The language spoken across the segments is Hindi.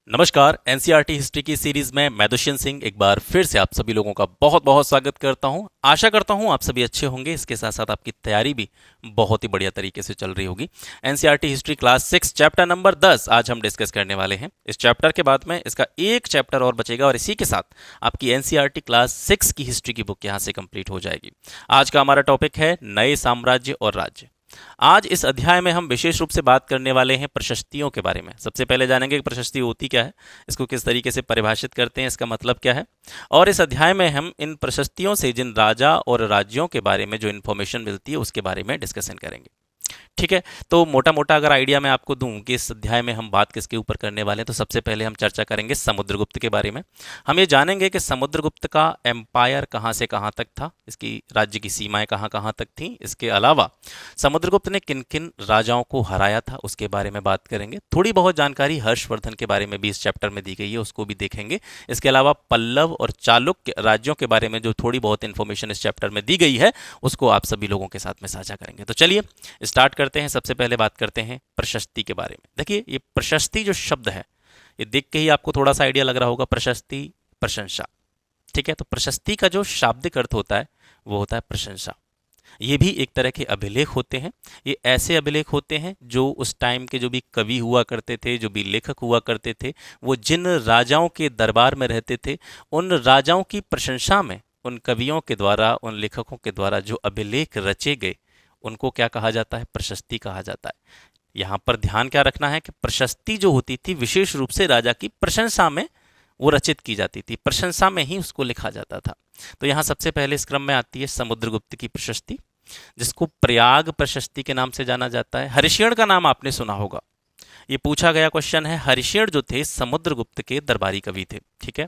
नमस्कार। एनसीईआरटी हिस्ट्री की सीरीज में मैं दुष्यंत सिंह एक बार फिर से आप सभी लोगों का बहुत बहुत स्वागत करता हूं। आशा करता हूं आप सभी अच्छे होंगे। इसके साथ साथ आपकी तैयारी भी बहुत ही बढ़िया तरीके से चल रही होगी। NCERT history class 6 chapter number 10 आज हम डिस्कस करने वाले हैं। इस चैप्टर के बाद में इसका एक चैप्टर और बचेगा और इसी के साथ आपकी एनसीईआरटी क्लास 6 की हिस्ट्री की बुक यहाँ से कंप्लीट हो जाएगी। आज का हमारा टॉपिक है नए साम्राज्य और राज्य। आज इस अध्याय में हम विशेष रूप से बात करने वाले हैं प्रशस्तियों के बारे में। सबसे पहले जानेंगे कि प्रशस्ति होती क्या है, इसको किस तरीके से परिभाषित करते हैं, इसका मतलब क्या है, और इस अध्याय में हम इन प्रशस्तियों से जिन राजा और राज्यों के बारे में जो इन्फॉर्मेशन मिलती है उसके बारे में डिस्कशन करेंगे। ठीक है, तो मोटा मोटा अगर आइडिया मैं आपको दूं कि इस अध्याय में हम बात किसके ऊपर करने वाले हैं, तो सबसे पहले हम चर्चा करेंगे समुद्रगुप्त के बारे में। हम ये जानेंगे कि समुद्रगुप्त का एम्पायर कहाँ से कहाँ तक था, इसकी राज्य की सीमाएं कहाँ कहाँ तक थीं। इसके अलावा समुद्रगुप्त ने किन किन राजाओं को हराया था उसके बारे में बात करेंगे। थोड़ी बहुत जानकारी हर्षवर्धन के बारे में भी इस चैप्टर में दी गई है, उसको भी देखेंगे। इसके अलावा पल्लव और चालुक्य राज्यों के बारे में जो थोड़ी बहुत इंफॉर्मेशन इस चैप्टर में दी गई है उसको आप सभी लोगों के साथ में साझा करेंगे। तो चलिए स्टार्ट करते हैं। सबसे पहले बात करते हैं प्रशस्ति के बारे में। देखिए, ये प्रशस्ति जो शब्द है ये देख के ही आपको थोड़ा सा आइडिया लग रहा होगा। प्रशस्ति प्रशंसा, ठीक है। तो प्रशस्ति का जो शाब्दिक अर्थ होता है वो होता है प्रशंसा। ये भी एक तरह के अभिलेख होते हैं। ये ऐसे अभिलेख होते हैं जो उस टाइम के जो भी कवि हुआ करते थे, जो भी लेखक हुआ करते थे, वो जिन राजाओं के दरबार में रहते थे उन राजाओं की प्रशंसा में उन कवियों के द्वारा, उन लेखकों के द्वारा जो अभिलेख रचे गए उनको क्या कहा जाता है? प्रशस्ति कहा जाता है। यहाँ पर ध्यान क्या रखना है कि प्रशस्ति जो होती थी विशेष रूप से राजा की प्रशंसा में वो रचित की जाती थी, प्रशंसा में ही उसको लिखा जाता था। तो यहाँ सबसे पहले इस क्रम में आती है समुद्रगुप्त की प्रशस्ति, जिसको प्रयाग प्रशस्ति के नाम से जाना जाता है। हरिशेन का नाम आपने सुना होगा, ये पूछा गया क्वेश्चन है। हरिशेन जो थे समुद्रगुप्त के दरबारी कवि थे, ठीक है।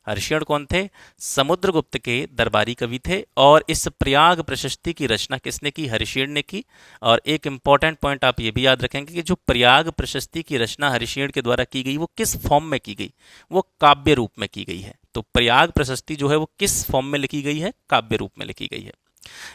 हरिशेन कौन थे? समुद्रगुप्त के दरबारी कवि थे। और इस प्रयाग प्रशस्ति की रचना किसने की? हरिशेन ने की। और एक इंपॉर्टेंट पॉइंट आप ये भी याद रखेंगे कि जो प्रयाग प्रशस्ति की रचना हरिशेन के द्वारा की गई वो किस फॉर्म में की गई? वो काव्य रूप में की गई है। तो प्रयाग प्रशस्ति जो है वो किस फॉर्म में लिखी गई है? काव्य रूप में लिखी गई है।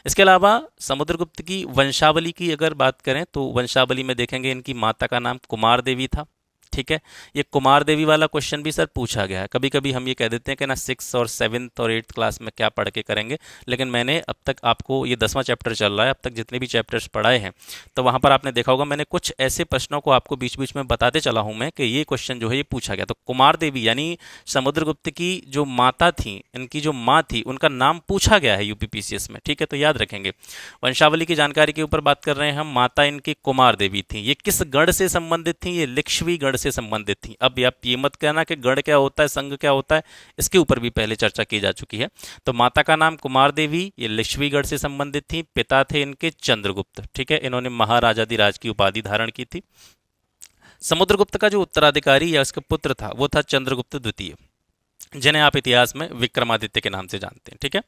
इसके अलावा समुद्रगुप्त की वंशावली की अगर बात करें तो वंशावली में देखेंगे इनकी माता का नाम कुमार देवी था, ठीक है। ये कुमार देवी वाला क्वेश्चन भी सर पूछा गया है। कभी कभी हम ये कह देते हैं कि ना 6 और 7th और 8th क्लास में क्या पढ़ के करेंगे, लेकिन मैंने अब तक आपको, ये 10वां चैप्टर चल रहा है, अब तक जितने भी चैप्टर्स पढ़ाए हैं तो वहाँ पर आपने देखा होगा मैंने कुछ ऐसे प्रश्नों को आपको बीच बीच में बताते चला हूँ मैं कि ये क्वेश्चन जो है ये पूछा गया। तो कुमार देवी यानी समुद्रगुप्त की जो माता थी, इनकी जो माँ थी, उनका नाम पूछा गया है यूपीपीसीएस में, ठीक है। तो याद रखेंगे। वंशावली की जानकारी के ऊपर बात कर रहे हैं हम। माता इनकी कुमार देवी थी। ये किस गढ़ से संबंधित थी? ये लिच्छवी गढ़ से संबंधित थी। अब आप ये मत कहना कि गढ़ क्या होता है, संघ क्या होता है, इसके ऊपर भी पहले चर्चा की जा चुकी है। तो माता का नाम कुमार देवी, ये लिच्छवी गढ़ से संबंधित थी। पिता थे इनके चंद्रगुप्त, ठीक है। इन्होंने महाराजाधिराज की उपाधि धारण की थी। समुद्रगुप्त का जो उत्तराधिकारी या उसका पुत्र था वो था चंद्रगुप्त द्वितीय, जिन्हें आप इतिहास में विक्रमादित्य के नाम से जानते हैं, ठीक है।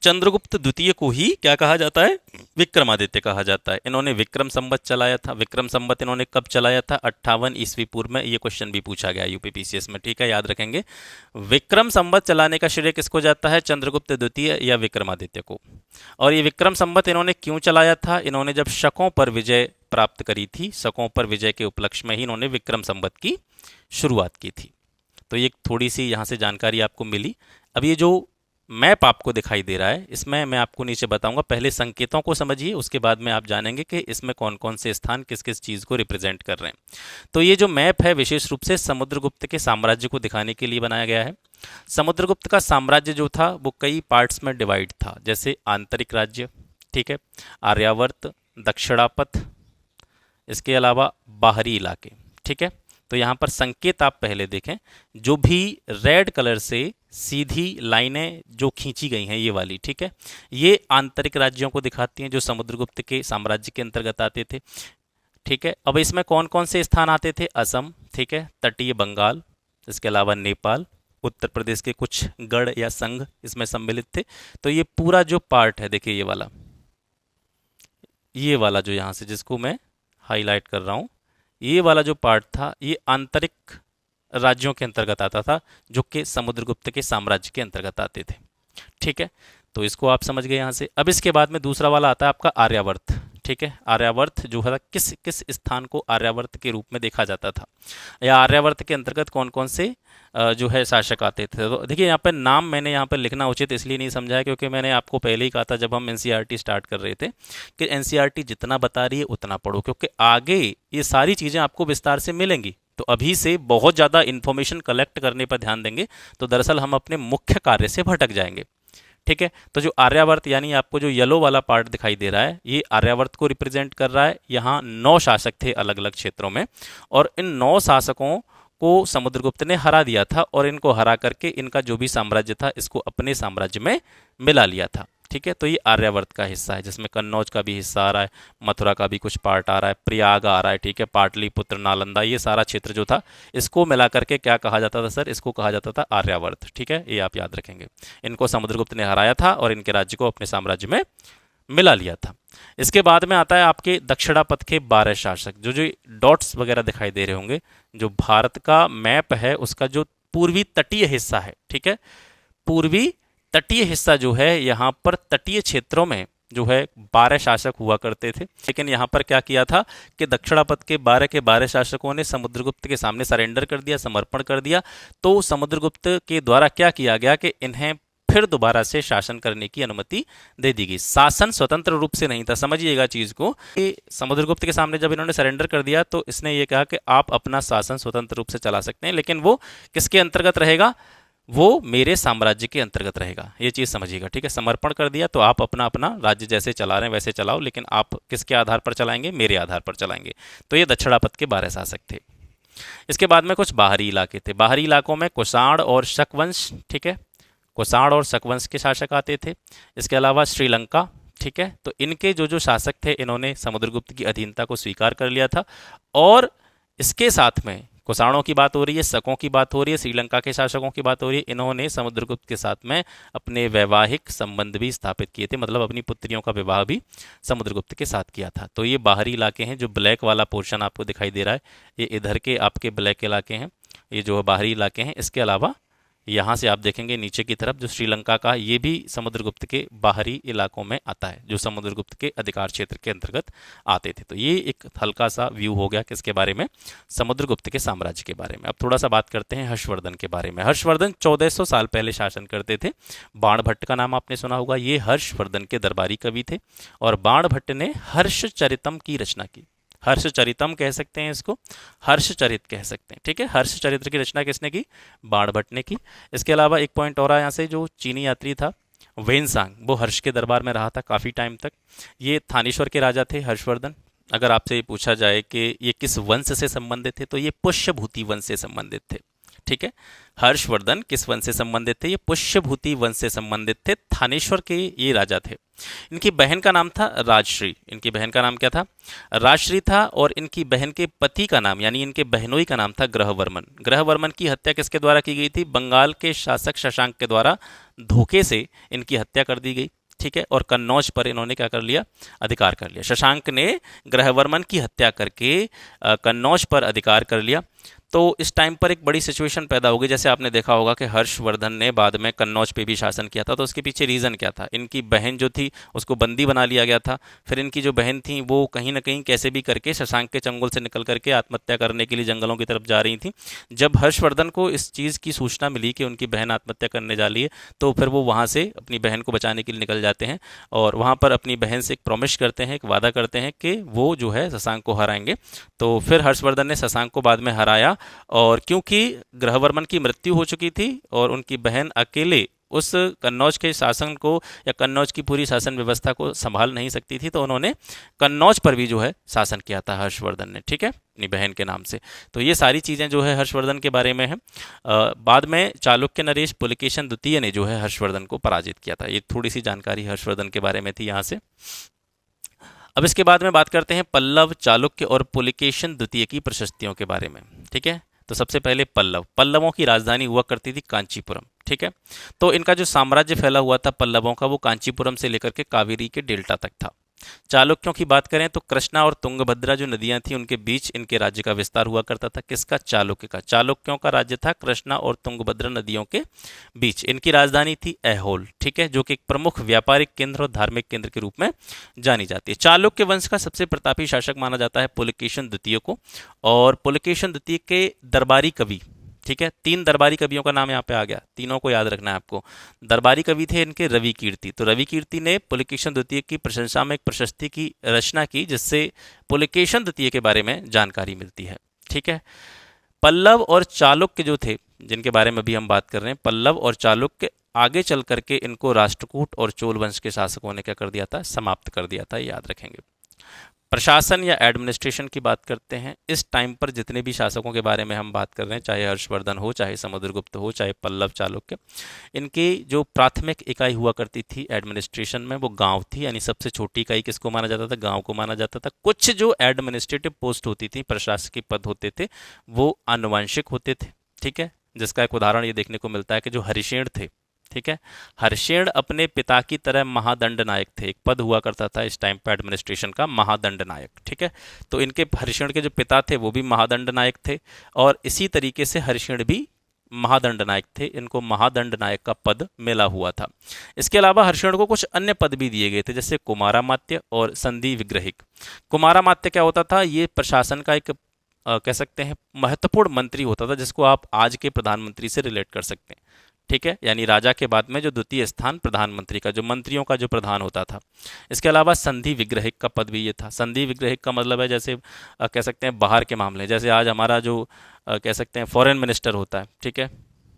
चंद्रगुप्त द्वितीय को ही क्या कहा जाता है? विक्रमादित्य कहा जाता है। इन्होंने विक्रम संवत चलाया था। विक्रम संवत इन्होंने कब चलाया था? 58 ईस्वी पूर्व में। ये क्वेश्चन भी पूछा गया यूपीपीसीएस में, ठीक है, याद रखेंगे। विक्रम संवत चलाने का श्रेय किसको जाता है? चंद्रगुप्त द्वितीय या विक्रमादित्य को। और ये विक्रम संवत इन्होंने क्यों चलाया था? इन्होंने जब शकों पर विजय प्राप्त करी थी, शकों पर विजय के उपलक्ष्य में ही इन्होंने विक्रम संवत की शुरुआत की थी। तो ये थोड़ी सी यहाँ से जानकारी आपको मिली। अब ये जो मैप आपको दिखाई दे रहा है इसमें मैं आपको नीचे बताऊंगा। पहले संकेतों को समझिए, उसके बाद में आप जानेंगे कि इसमें कौन कौन से स्थान किस किस चीज़ को रिप्रेजेंट कर रहे हैं। तो ये जो मैप है विशेष रूप से समुद्रगुप्त के साम्राज्य को दिखाने के लिए बनाया गया है। समुद्रगुप्त का साम्राज्य जो था वो कई पार्ट्स में डिवाइड था, जैसे आंतरिक राज्य, ठीक है, आर्यावर्त, दक्षिणापथ, इसके अलावा बाहरी इलाके, ठीक है। तो यहाँ पर संकेत आप पहले देखें, जो भी रेड कलर से सीधी लाइनें जो खींची गई हैं ये वाली, ठीक है, ये आंतरिक राज्यों को दिखाती हैं जो समुद्रगुप्त के साम्राज्य के अंतर्गत आते थे, ठीक है। अब इसमें कौन कौन से स्थान आते थे? असम, ठीक है, तटीय बंगाल, इसके अलावा नेपाल, उत्तर प्रदेश के कुछ गढ़ या संघ इसमें सम्मिलित थे। तो ये पूरा जो पार्ट है देखिए, ये वाला जो यहाँ से जिसको मैं हाईलाइट कर रहा हूँ, ये वाला जो पार्ट था ये आंतरिक राज्यों के अंतर्गत आता था जो कि समुद्रगुप्त के साम्राज्य के अंतर्गत आते थे, ठीक है। तो इसको आप समझ गए यहाँ से। अब इसके बाद में दूसरा वाला आता है आपका आर्यावर्त, ठीक है, आर्यावर्त जो है किस किस स्थान को आर्यावर्त के रूप में देखा जाता था, या आर्यावर्त के अंतर्गत कौन कौन से जो है शासक आते थे। तो देखिए यहाँ पर नाम मैंने यहाँ पर लिखना उचित इसलिए नहीं समझा है क्योंकि मैंने आपको पहले ही कहा था जब हम एनसीईआरटी स्टार्ट कर रहे थे कि एनसीईआरटी जितना बता रही है उतना पढ़ो, क्योंकि आगे ये सारी चीज़ें आपको विस्तार से मिलेंगी। तो अभी से बहुत ज़्यादा इन्फॉर्मेशन कलेक्ट करने पर ध्यान देंगे तो दरअसल हम अपने मुख्य कार्य से भटक जाएंगे। ठीक है, तो जो आर्यावर्त यानी आपको जो येलो वाला पार्ट दिखाई दे रहा है ये आर्यावर्त को रिप्रेजेंट कर रहा है। यहाँ 9 शासक थे अलग अलग क्षेत्रों में, और इन 9 शासकों को समुद्रगुप्त ने हरा दिया था, और इनको हरा करके इनका जो भी साम्राज्य था इसको अपने साम्राज्य में मिला लिया था। ठीक है, तो ये आर्यावर्त का हिस्सा है जिसमें कन्नौज का भी हिस्सा आ रहा है, मथुरा का भी कुछ पार्ट आ रहा है, प्रयाग आ रहा है, ठीक है, पाटलिपुत्र, नालंदा, ये सारा क्षेत्र जो था इसको मिला करके क्या कहा जाता था सर, इसको कहा जाता था आर्यावर्त। ठीक है, ये आप याद रखेंगे। इनको समुद्रगुप्त ने हराया था और इनके राज्य को अपने साम्राज्य में मिला लिया था। इसके बाद में आता है आपके दक्षिणापथ के 12 शासक। जो जो डॉट्स वगैरह दिखाई दे रहे होंगे, जो भारत का मैप है उसका जो पूर्वी तटीय हिस्सा है, ठीक है, पूर्वी तटीय हिस्सा जो है यहाँ पर तटीय क्षेत्रों में जो है 12 शासक हुआ करते थे। लेकिन यहाँ पर क्या किया था कि दक्षिणापथ के 12 शासकों ने समुद्रगुप्त के सामने सरेंडर कर दिया, समर्पण कर दिया। तो समुद्रगुप्त के द्वारा क्या किया गया कि इन्हें फिर दोबारा से शासन करने की अनुमति दे दी गई। शासन स्वतंत्र रूप से नहीं था, समझिएगा चीज को। समुद्रगुप्त के सामने जब इन्होंने सरेंडर कर दिया तो इसने ये कहा कि आप अपना शासन स्वतंत्र रूप से चला सकते हैं, लेकिन वो किसके अंतर्गत रहेगा, वो मेरे साम्राज्य के अंतर्गत रहेगा। ये चीज समझिएगा, ठीक है। समर्पण कर दिया तो आप अपना अपना राज्य जैसे चला रहे हैं वैसे चलाओ, लेकिन आप किसके आधार पर चलाएंगे, मेरे आधार पर चलाएंगे। तो ये दक्षिणापथ के 12 शासक थे। इसके बाद में कुछ बाहरी इलाके थे। बाहरी इलाकों में कुषाण और शक वंश, ठीक है, कुषाण और शक वंश के शासक आते थे। इसके अलावा श्रीलंका, ठीक है, तो इनके जो जो शासक थे इन्होंने समुद्रगुप्त की अधीनता को स्वीकार कर लिया था। और इसके साथ में कुषाणों की बात हो रही है, शकों की बात हो रही है, श्रीलंका के शासकों की बात हो रही है, इन्होंने समुद्रगुप्त के साथ में अपने वैवाहिक संबंध भी स्थापित किए थे, मतलब अपनी पुत्रियों का विवाह भी समुद्रगुप्त के साथ किया था। तो ये बाहरी इलाके हैं। जो ब्लैक वाला पोर्शन आपको दिखाई दे रहा है ये इधर के आपके ब्लैक इलाके हैं, ये जो बाहरी इलाके हैं। इसके अलावा यहाँ से आप देखेंगे नीचे की तरफ जो श्रीलंका का, ये भी समुद्रगुप्त के बाहरी इलाकों में आता है, जो समुद्रगुप्त के अधिकार क्षेत्र के अंतर्गत आते थे। तो ये एक हल्का सा व्यू हो गया किसके बारे में, समुद्रगुप्त के साम्राज्य के बारे में। अब थोड़ा सा बात करते हैं हर्षवर्धन के बारे में। हर्षवर्धन 1400 साल पहले शासन करते थे। बाणभट्ट का नाम आपने सुना होगा, ये हर्षवर्धन के दरबारी कवि थे, और बाणभट्ट ने हर्षचरितम की रचना की। हर्षचरितम कह सकते हैं इसको, हर्षचरित कह सकते हैं, ठीक है। हर्षचरित्र की रचना किसने की, बाणभट्ट ने की। इसके अलावा एक पॉइंट और यहाँ से, जो चीनी यात्री था वेनसांग, वो हर्ष के दरबार में रहा था काफ़ी टाइम तक। ये थानेश्वर के राजा थे हर्षवर्धन। अगर आपसे ये पूछा जाए कि ये किस वंश से संबंधित थे तो ये पुष्यभूति वंश से संबंधित थे, ठीक है। हर्षवर्धन किस वंश से संबंधित थे, ये पुष्यभूति वंश से संबंधित थे। थानेश्वर के ये राजा थे। इनकी बहन का नाम था राजश्री। इनकी बहन का नाम क्या था, राजश्री था। और इनकी बहन के पति का नाम, यानी इनके बहनोई का नाम था ग्रहवर्मन। ग्रहवर्मन की हत्या किसके द्वारा की गई थी, बंगाल के शासक शशांक के द्वारा धोखे से इनकी हत्या कर दी गई, ठीक है। और कन्नौज पर इन्होंने क्या कर लिया, अधिकार कर लिया। शशांक ने ग्रहवर्मन की हत्या करके कन्नौज पर अधिकार कर लिया। तो इस टाइम पर एक बड़ी सिचुएशन पैदा हो गई। जैसे आपने देखा होगा कि हर्षवर्धन ने बाद में कन्नौज पे भी शासन किया था, तो उसके पीछे रीज़न क्या था, इनकी बहन जो थी उसको बंदी बना लिया गया था। फिर इनकी जो बहन थी वो कहीं ना कहीं कैसे भी करके शशांक के चंगुल से निकल करके आत्महत्या करने के लिए जंगलों की तरफ जा रही थी। जब हर्षवर्धन को इस चीज़ की सूचना मिली कि उनकी बहन आत्महत्या करने जा रही है, तो फिर वो वहाँ से अपनी बहन को बचाने के लिए निकल जाते हैं, और वहाँ पर अपनी बहन से एक प्रॉमिस करते हैं, एक वादा करते हैं कि वो जो है शशांक को हराएंगे। तो फिर हर्षवर्धन ने शशांक को बाद में हराया, और क्योंकि ग्रहवर्मन की मृत्यु हो चुकी थी और उनकी बहन अकेले उस कन्नौज के शासन को या कन्नौज की पूरी शासन व्यवस्था को संभाल नहीं सकती थी, तो उन्होंने कन्नौज पर भी जो है शासन किया था हर्षवर्धन ने, ठीक है, अपनी बहन के नाम से। तो ये सारी चीज़ें जो है हर्षवर्धन के बारे में है। बाद में चालुक्य नरेश पुलकेशन द्वितीय ने जो है हर्षवर्धन को पराजित किया था। ये थोड़ी सी जानकारी हर्षवर्धन के बारे में थी यहाँ से। अब इसके बाद में बात करते हैं पल्लव, चालुक्य और पुलकेशन द्वितीय की प्रशस्तियों के बारे में, ठीक है। तो सबसे पहले पल्लवों की राजधानी हुआ करती थी कांचीपुरम, ठीक है। तो इनका जो साम्राज्य फैला हुआ था पल्लवों का, वो कांचीपुरम से लेकर के कावेरी के डेल्टा तक था। चालुक्यों की बात करें तो कृष्णा और तुंगभद्रा जो नदियां थी उनके बीच इनके राज्य का विस्तार हुआ करता था। किसका? चालुक्य का। चालुक्यों का राज्य था कृष्णा और तुंगभद्रा नदियों के बीच। इनकी राजधानी थी ऐहोल, ठीक है, जो कि एक प्रमुख व्यापारिक केंद्र और धार्मिक केंद्र के रूप में जानी जाती है। चालुक्य वंश का सबसे प्रतापी शासक माना जाता है पुलकेशन द्वितीय को, और पुलकेशन द्वितीय के दरबारी कवि, ठीक है, 3 दरबारी कवियों का नाम यहाँ पे आ गया, तीनों को याद रखना है आपको। दरबारी कवि थे इनके रवि कीर्ति। तो रवि कीर्ति ने पुलकेशन द्वितीय की प्रशंसा में एक प्रशस्ति की रचना की, जिससे पुलकेशन द्वितीय के बारे में जानकारी मिलती है, ठीक है। पल्लव और चालुक्य जो थे, जिनके बारे में अभी हम बात कर रहे हैं, पल्लव और चालुक्य, आगे चल करके इनको राष्ट्रकूट और चोल वंश के शासकों ने क्या कर दिया था? समाप्त कर दिया था, याद रखेंगे। प्रशासन या एडमिनिस्ट्रेशन की बात करते हैं। इस टाइम पर जितने भी शासकों के बारे में हम बात कर रहे हैं, चाहे हर्षवर्धन हो, चाहे समुद्रगुप्त हो, चाहे पल्लव चालुक्य, इनकी जो प्राथमिक इकाई हुआ करती थी एडमिनिस्ट्रेशन में, वो गांव थी। यानी सबसे छोटी इकाई किसको माना जाता था? गांव को माना जाता था। कुछ जो एडमिनिस्ट्रेटिव पोस्ट होती थी, प्रशासकीय पद होते थे, वो आनुवंशिक होते थे, ठीक है। जिसका एक उदाहरण ये देखने को मिलता है कि जो हरिशेन थे, ठीक है, हर्षेण अपने पिता की तरह महादंड नायक थे। एक पद हुआ करता था इस टाइम पर एडमिनिस्ट्रेशन का, महादंड नायक, ठीक है। तो इनके हर्षेण के जो पिता थे वो भी महादंड नायक थे, और इसी तरीके से हर्षेण भी महादंड नायक थे। इनको महादंड नायक का पद मिला हुआ था। इसके अलावा हर्षेण को कुछ अन्य पद भी दिए गए थे, जैसे कुमारामात्य और संधि विग्रहिक। कुमारामात्य क्या होता था? ये प्रशासन का एक कह सकते हैं महत्वपूर्ण मंत्री होता था, जिसको आप आज के प्रधानमंत्री से रिलेट कर सकते हैं, ठीक है। यानी राजा के बाद में जो द्वितीय स्थान प्रधानमंत्री का, जो मंत्रियों का जो प्रधान होता था। इसके अलावा संधि विग्रहिक का पद भी ये था। संधि विग्रहिक का मतलब है जैसे कह सकते हैं बाहर के मामले, जैसे आज हमारा जो कह सकते हैं फॉरेन मिनिस्टर होता है, ठीक है,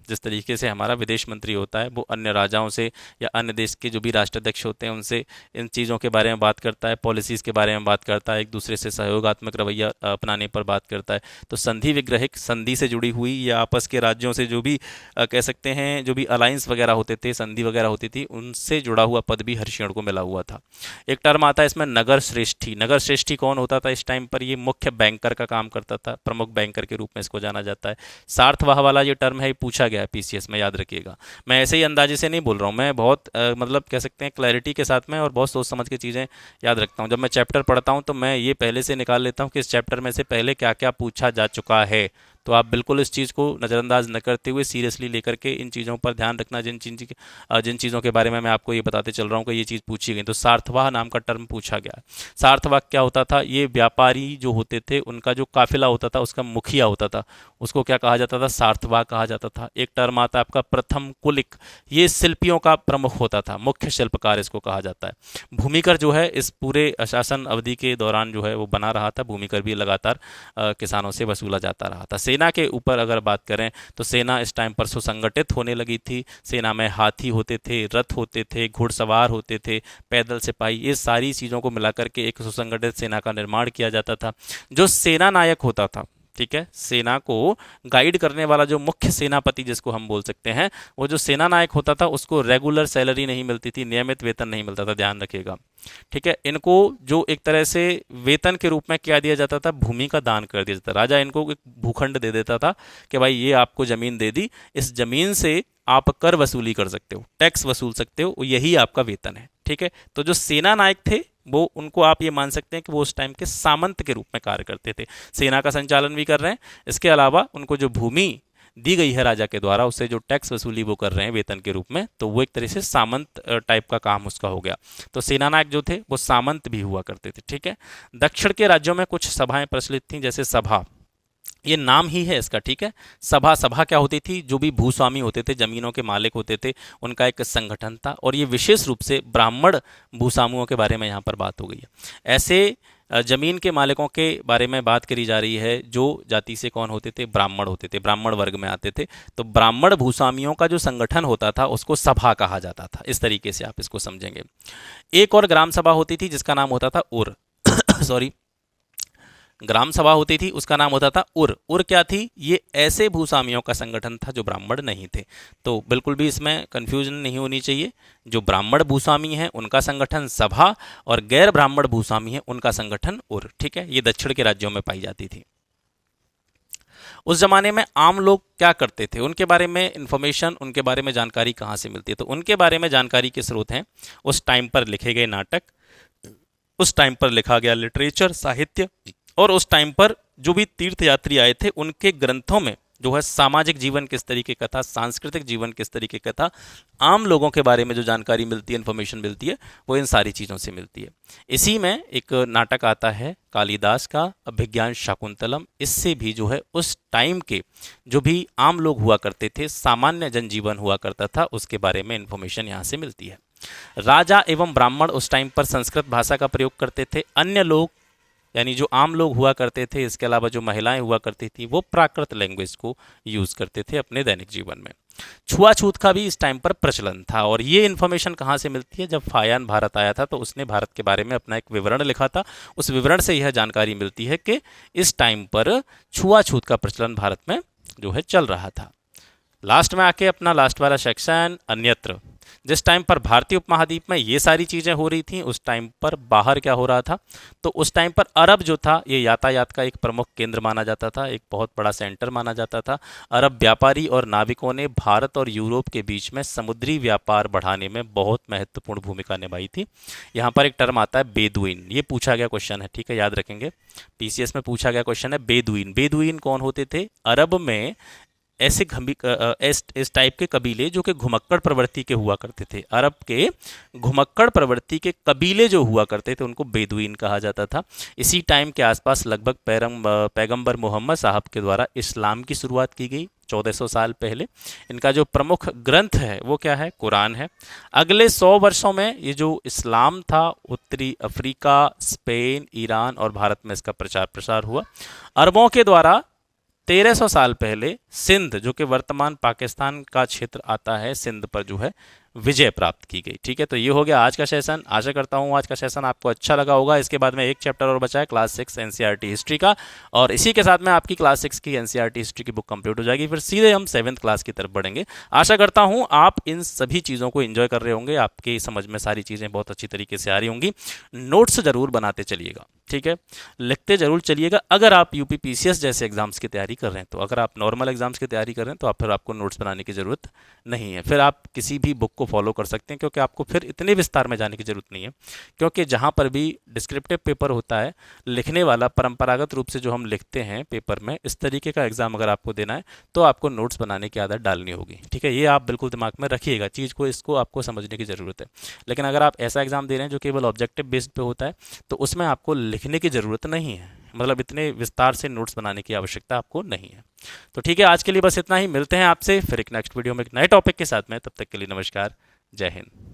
जिस तरीके से हमारा विदेश मंत्री होता है, वो अन्य राजाओं से या अन्य देश के जो भी राष्ट्राध्यक्ष होते हैं उनसे इन चीज़ों के बारे में बात करता है, पॉलिसीज़ के बारे में बात करता है, एक दूसरे से सहयोगात्मक रवैया अपनाने पर बात करता है। तो संधि विग्रहिक, संधि से जुड़ी हुई या आपस के राज्यों से जो भी कह सकते हैं जो भी अलायंस वगैरह होते थे, संधि वगैरह होती थी, उनसे जुड़ा हुआ पद भी हर्षेण को मिला हुआ था। एक टर्म आता है इसमें नगर श्रेष्ठी। नगर श्रेष्ठी कौन होता था इस टाइम पर? ये मुख्य बैंकर का काम करता था, प्रमुख बैंकर के रूप में इसको जाना जाता है। सार्थवाह वाला ये टर्म है, पूछा गया है पीसीएस में, याद रखिएगा। मैं ऐसे ही अंदाजे से नहीं बोल रहा हूँ, मैं बहुत मतलब कह सकते हैं क्लैरिटी के साथ में और बहुत सोच समझ के चीज़ें याद रखता हूँ। जब मैं चैप्टर पढ़ता हूँ तो मैं ये पहले से निकाल लेता हूँ कि इस चैप्टर में से पहले क्या क्या पूछा जा चुका है। तो आप बिल्कुल इस चीज़ को नज़रअंदाज न करते हुए सीरियसली लेकर के इन चीज़ों पर ध्यान रखना, जिन चीज़ों के बारे में मैं आपको ये बताते चल रहा हूँ कि ये चीज़ पूछी गई। तो सार्थवाह नाम का टर्म पूछा गया। सार्थवाह क्या होता था? ये व्यापारी जो होते थे उनका जो काफिला होता था, उसका मुखिया होता था, उसको क्या कहा जाता था? सार्थवाह कहा जाता था। एक टर्म आता है आपका प्रथम कुलिक, ये शिल्पियों का प्रमुख होता था, मुख्य शिल्पकार इसको कहा जाता है। भूमिकर जो है इस पूरे शासन अवधि के दौरान जो है वो बना रहा था। भूमिकर भी लगातार किसानों से वसूला जाता रहा था। सेना के ऊपर अगर बात करें तो सेना इस टाइम पर सुसंगठित होने लगी थी। सेना में हाथी होते थे, रथ होते थे, घुड़सवार होते थे, पैदल सिपाही, ये सारी चीज़ों को मिलाकर के एक सुसंगठित सेना का निर्माण किया जाता था। जो सेना नायक होता था, ठीक है, सेना को गाइड करने वाला जो मुख्य सेनापति जिसको हम बोल सकते हैं, वो जो सेना नायक होता था उसको रेगुलर सैलरी नहीं मिलती थी, नियमित वेतन नहीं मिलता था, ध्यान रखिएगा, ठीक है। इनको जो एक तरह से वेतन के रूप में क्या दिया जाता था? भूमि का दान कर दिया जाता था। राजा इनको एक भूखंड दे देता था कि भाई ये आपको जमीन दे दी, इस जमीन से आप कर वसूली कर सकते हो, टैक्स वसूल सकते हो, यही आपका वेतन है, ठीक है। तो जो सेना नायक थे वो, उनको आप ये मान सकते हैं कि वो उस टाइम के सामंत के रूप में कार्य करते थे, सेना का संचालन भी कर रहे हैं, इसके अलावा उनको जो भूमि दी गई है राजा के द्वारा, उससे जो टैक्स वसूली वो कर रहे हैं वेतन के रूप में, तो वो एक तरह से सामंत टाइप का काम उसका हो गया। तो सेनानायक जो थे वो सामंत भी हुआ करते थे, ठीक है। दक्षिण के राज्यों में कुछ सभाएं प्रचलित थीं, जैसे सभा, ये नाम ही है इसका, ठीक है। सभा, सभा क्या होती थी? जो भी भूस्वामी होते थे, जमीनों के मालिक होते थे, उनका एक संगठन था, और ये विशेष रूप से ब्राह्मण भूस्वामियों के बारे में यहाँ पर बात हो गई है। ऐसे जमीन के मालिकों के बारे में बात करी जा रही है जो जाति से कौन होते थे? ब्राह्मण होते थे, ब्राह्मण वर्ग में आते थे। तो ब्राह्मण भूस्वामियों का जो संगठन होता था उसको सभा कहा जाता था। इस तरीके से आप इसको समझेंगे। एक और ग्राम सभा होती थी जिसका नाम होता था उर सॉरी, ग्राम सभा होती थी, उसका नाम होता था उर। उर क्या थी? ये ऐसे भूस्वामियों का संगठन था जो ब्राह्मण नहीं थे। तो बिल्कुल भी इसमें कंफ्यूजन नहीं होनी चाहिए। जो ब्राह्मण भूस्वामी हैं उनका संगठन सभा, और गैर ब्राह्मण भूस्वामी हैं उनका संगठन उर, ठीक है। ये दक्षिण के राज्यों में पाई जाती थी। उस जमाने में आम लोग क्या करते थे, उनके बारे में इंफॉर्मेशन, उनके बारे में जानकारी कहाँ से मिलती है? तो उनके बारे में जानकारी के स्रोत हैं उस टाइम पर लिखे गए नाटक, उस टाइम पर लिखा गया लिटरेचर, साहित्य, और उस टाइम पर जो भी तीर्थयात्री आए थे उनके ग्रंथों में जो है सामाजिक जीवन किस तरीके का था, सांस्कृतिक जीवन किस तरीके का था, आम लोगों के बारे में जो जानकारी मिलती है, इन्फॉर्मेशन मिलती है, वो इन सारी चीज़ों से मिलती है। इसी में एक नाटक आता है कालिदास का अभिज्ञान शाकुंतलम। इससे भी जो है उस टाइम के जो भी आम लोग हुआ करते थे, सामान्य जनजीवन हुआ करता था, उसके बारे में इन्फॉर्मेशन यहाँ से मिलती है। राजा एवं ब्राह्मण उस टाइम पर संस्कृत भाषा का प्रयोग करते थे। अन्य लोग यानी जो आम लोग हुआ करते थे, इसके अलावा जो महिलाएं हुआ करती थी, वो प्राकृत लैंग्वेज को यूज़ करते थे अपने दैनिक जीवन में। छुआछूत का भी इस टाइम पर प्रचलन था। और ये इन्फॉर्मेशन कहाँ से मिलती है? जब फायान भारत आया था तो उसने भारत के बारे में अपना एक विवरण लिखा था। उस विवरण से यह जानकारी मिलती है कि इस टाइम पर छुआछूत का प्रचलन भारत में जो है चल रहा था। लास्ट में आके अपना लास्ट वाला सेक्शन अन्यत्र। जिस टाइम पर भारतीय उपमहाद्वीप में ये सारी चीज़ें हो रही थी, उस टाइम पर बाहर क्या हो रहा था? तो उस टाइम पर अरब जो था ये यातायात का एक प्रमुख केंद्र माना जाता था, एक बहुत बड़ा सेंटर माना जाता था। अरब व्यापारी और नाविकों ने भारत और यूरोप के बीच में समुद्री व्यापार बढ़ाने में बहुत महत्वपूर्ण भूमिका निभाई थी। यहाँ पर एक टर्म आता है बेदुइन, ये पूछा गया क्वेश्चन है, ठीक है, याद रखेंगे। पीसीएस में पूछा गया क्वेश्चन है बेदुइन। बेदुइन कौन होते थे? अरब में ऐसे इस टाइप के कबीले जो कि घुमक्कड़ प्रवृत्ति के हुआ करते थे। अरब के घुमक्कड़ प्रवृत्ति के कबीले जो हुआ करते थे उनको बेदुइन कहा जाता था। इसी टाइम के आसपास लगभग पैगंबर मोहम्मद साहब के द्वारा इस्लाम की शुरुआत की गई 1400 साल पहले। इनका जो प्रमुख ग्रंथ है वो क्या है? कुरान है। अगले 100 वर्षों में ये जो इस्लाम था उत्तरी अफ्रीका, स्पेन, ईरान और भारत में इसका प्रचार प्रसार हुआ। अरबों के द्वारा 1300 साल पहले सिंध, जो कि वर्तमान पाकिस्तान का क्षेत्र आता है, सिंध पर जो है विजय प्राप्त की गई। ठीक है, तो ये हो गया आज का सेशन। आशा करता हूँ आज का सेशन आपको अच्छा लगा होगा। इसके बाद में एक चैप्टर और बचा है क्लास 6 एनसीईआरटी हिस्ट्री का, और इसी के साथ में आपकी क्लास 6 की एनसीईआरटी हिस्ट्री की बुक कंप्लीट हो जाएगी। फिर सीधे हम 7th क्लास की तरफ बढ़ेंगे। आशा करता हूँ आप इन सभी चीज़ों को एंजॉय कर रहे होंगे, आपकी समझ में सारी चीज़ें बहुत अच्छी तरीके से आ रही होंगी। नोट्स जरूर बनाते चलिएगा, ठीक है, लिखते जरूर चलिएगा। अगर आप यूपी पीसीएस जैसे एग्जाम्स की तैयारी कर रहे हैं, तो अगर आप नॉर्मल एग्जाम्स की तैयारी कर रहे हैं तो फिर आपको नोट्स बनाने की ज़रूरत नहीं है। फिर आप किसी भी बुक को फॉलो कर सकते हैं, क्योंकि आपको फिर इतने विस्तार में जाने की ज़रूरत नहीं है। क्योंकि जहाँ पर भी डिस्क्रिप्टिव पेपर होता है, लिखने वाला परंपरागत रूप से जो हम लिखते हैं पेपर में, इस तरीके का एग्जाम अगर आपको देना है तो आपको नोट्स बनाने की आदत डालनी होगी। ठीक है, ये आप बिल्कुल दिमाग में रखिएगा चीज़ को, इसको आपको समझने की ज़रूरत है। लेकिन अगर आप ऐसा एग्जाम दे रहे हैं जो केवल ऑब्जेक्टिव बेस्ड पे होता है, तो उसमें आपको लिखने की ज़रूरत नहीं है, मतलब इतने विस्तार से नोट्स बनाने की आवश्यकता आपको नहीं है। तो ठीक है, आज के लिए बस इतना ही। मिलते हैं आपसे फिर एक नेक्स्ट वीडियो में एक नए टॉपिक के साथ में। तब तक के लिए नमस्कार, जय हिंद।